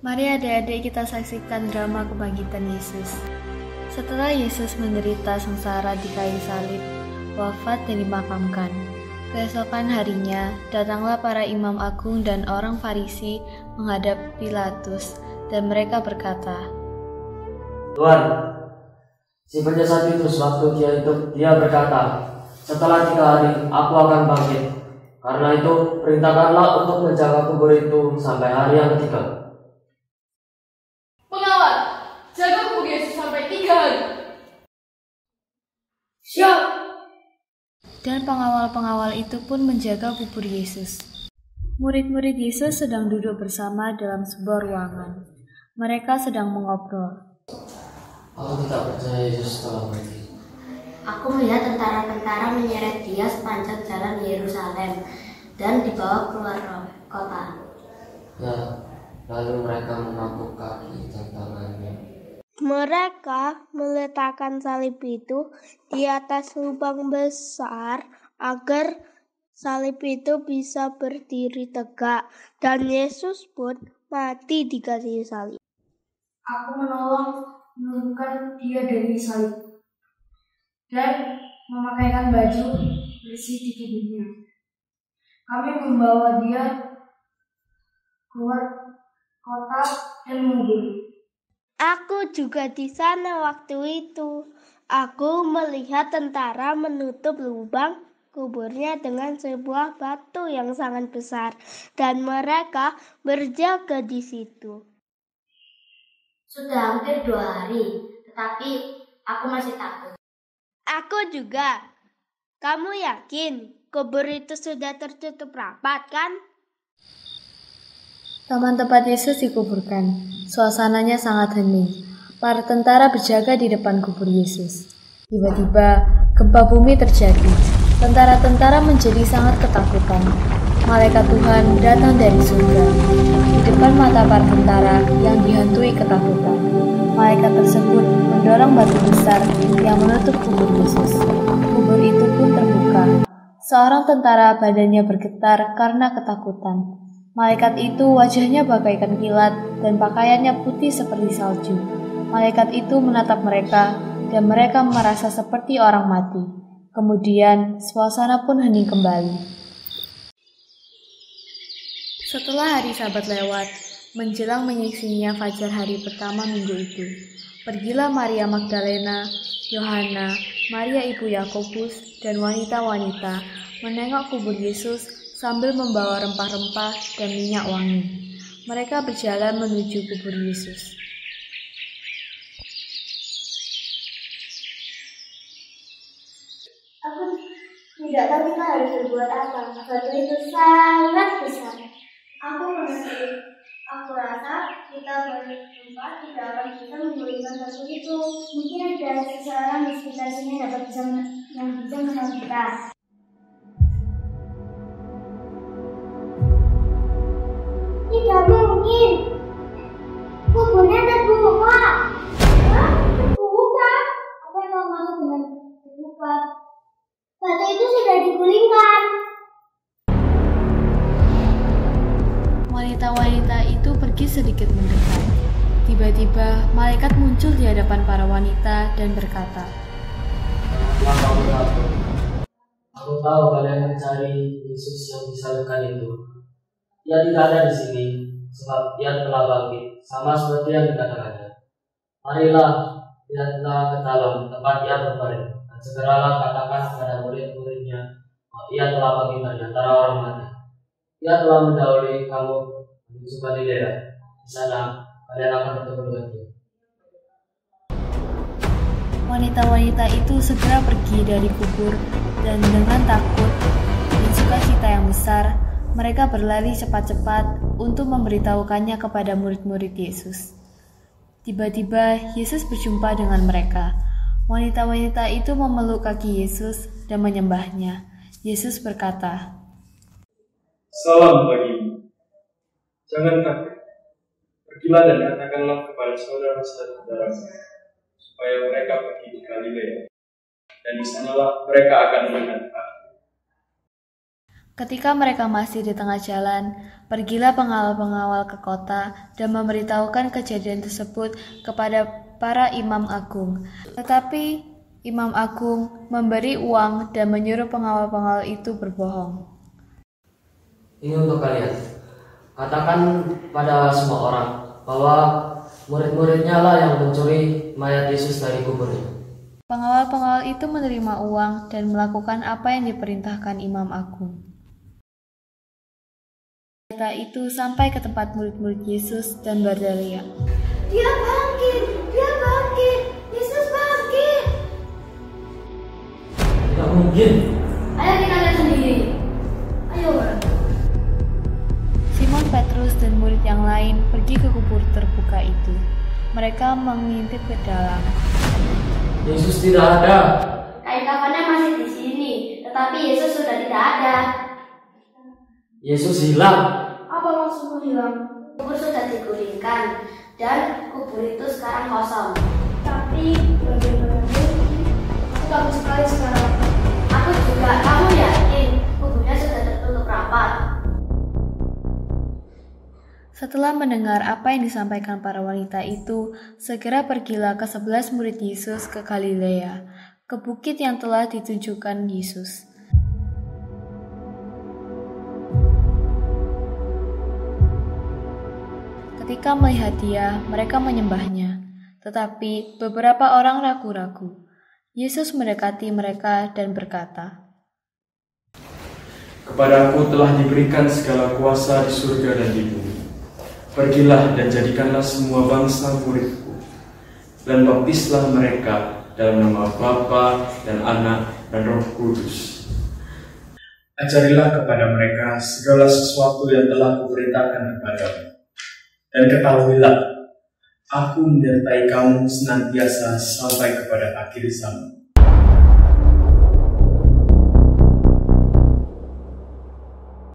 Mari adik-adik kita saksikan drama kebangkitan Yesus. Setelah Yesus menderita sengsara di kayu salib, wafat dan dimakamkan, keesokan harinya datanglah para imam agung dan orang Farisi menghadap Pilatus, dan mereka berkata, "Tuan, si penjahat itu sewaktu dia hidup, dia berkata, setelah 3 hari aku akan bangkit. Karena itu, perintahkanlah untuk menjaga kubur itu sampai hari yang ketiga." Pengawal, jaga kubur Yesus sampai 3 hari. Siap. Dan pengawal-pengawal itu pun menjaga kubur Yesus. Murid-murid Yesus sedang duduk bersama dalam sebuah ruangan. Mereka sedang mengobrol. Aku tidak percaya Yesus telah mati. Aku melihat tentara-tentara menyeret dia sepanjang jalan Yerusalem dan dibawa keluar kota. Ya, lalu mereka menapuk kaki dan tangannya. Mereka meletakkan salib itu di atas lubang besar agar salib itu bisa berdiri tegak, dan Yesus pun mati di kayu salib. Aku menurunkan dia dari salib dan memakaikan baju bersih di tubuhnya. Kami membawa dia keluar kota dan mengubur. Aku juga di sana waktu itu. Aku melihat tentara menutup lubang kuburnya dengan sebuah batu yang sangat besar, dan mereka berjaga di situ. Sudah hampir 2 hari, tetapi aku masih takut. Aku juga. Kamu yakin kubur itu sudah tertutup rapat, kan? Taman tempat Yesus dikuburkan. Suasananya sangat hening. Para tentara berjaga di depan kubur Yesus. Tiba-tiba, gempa bumi terjadi. Tentara-tentara menjadi sangat ketakutan. Malaikat Tuhan datang dari surga. Di depan mata para tentara yang dihantui ketakutan, malaikat tersebut mendorong batu besar yang menutup kubur Yesus. Kubur itu pun terbuka. Seorang tentara badannya bergetar karena ketakutan. Malaikat itu wajahnya bagaikan kilat dan pakaiannya putih seperti salju. Malaikat itu menatap mereka dan mereka merasa seperti orang mati. Kemudian suasana pun hening kembali. Setelah hari Sabat lewat, menjelang menyingsingnya fajar hari pertama minggu itu, pergilah Maria Magdalena, Yohana, Maria ibu Yakobus, dan wanita-wanita menengok kubur Yesus sambil membawa rempah-rempah dan minyak wangi. Mereka berjalan menuju kubur Yesus. Aku tidak tahu kita harus berbuat apa. Batu itu sangat besar. Aku rasa kita berempat tidak akan bisa menggulingkan batu itu. Mungkin ada seseorang di sekitar sini yang bisa menolong kita. Tidak mungkin. Kuburnya terbuka. Hah? Terbuka? Apa yang kau maksud dengan terbuka? Batu itu sudah digulingkan. Wanita-wanita itu pergi sedikit mendekat. Tiba-tiba, malaikat muncul di hadapan para wanita dan berkata, "Jangan kamu takut. Aku tahu kalian mencari Yesus yang disalibkan itu. Ia tidak ada di sini, sebab ia telah bangkit, sama seperti yang dikatakannya. Marilah, lihatlah ke dalam tempat ia berbaring, dan segeralah katakan kepada murid-muridnya bahwa ia telah bangkit dari antara orang mati. Ia telah mendahului kamu menuju Galilea. Di sana kalian akan bertemu dengan dia." Wanita-wanita itu segera pergi dari kubur dan dengan takut dan sukacita yang besar, mereka berlari cepat-cepat untuk memberitahukannya kepada murid-murid Yesus. Tiba-tiba Yesus berjumpa dengan mereka. Wanita-wanita itu memeluk kaki Yesus dan menyembahnya. Yesus berkata, "Salam bagimu. Jangan takut. Pergilah dan katakanlah kepada saudara-saudaramu supaya mereka pergi di Galilea, dan di sanalah mereka akan melihat aku." Ketika mereka masih di tengah jalan, pergilah pengawal-pengawal ke kota dan memberitahukan kejadian tersebut kepada para imam agung. Tetapi imam agung memberi uang dan menyuruh pengawal-pengawal itu berbohong. Ini untuk kalian. Katakan pada semua orang bahwa murid-muridnya lah yang mencuri mayat Yesus dari kuburnya. Pengawal-pengawal itu menerima uang dan melakukan apa yang diperintahkan imam agung. Cerita itu sampai ke tempat murid-murid Yesus dan berteriak, Dia bangkit! Dia bangkit! Yesus bangkit! Tidak mungkin. Ayo kita lihat sendiri. Ayo. Simon Petrus dan murid yang lain pergi ke kubur terbuka itu. Mereka mengintip ke dalam. Yesus tidak ada. Kain kafannya masih di sini, tetapi Yesus sudah tidak ada. Yesus hilang. Apa maksudmu hilang? Kubur sudah digulingkan dan kubur itu sekarang kosong. Tapi bagaimana mungkin? Aku takut sekali sekarang. Aku juga, kamu yakin kuburnya sudah tertutup rapat? Setelah mendengar apa yang disampaikan para wanita itu, segera pergilah ke 11 murid Yesus ke Galilea, ke bukit yang telah ditunjukkan Yesus. Ketika melihat dia, mereka menyembahnya, tetapi beberapa orang ragu-ragu. Yesus mendekati mereka dan berkata, Kepadaku telah diberikan segala kuasa di surga dan di bumi. Pergilah dan jadikanlah semua bangsa muridku, dan baptislah mereka dalam nama Bapa dan Anak dan Roh Kudus. Ajarilah kepada mereka segala sesuatu yang telah kuperintahkan kepadamu. Dan ketahuilah, aku menyertai kamu senantiasa sampai kepada akhir zaman.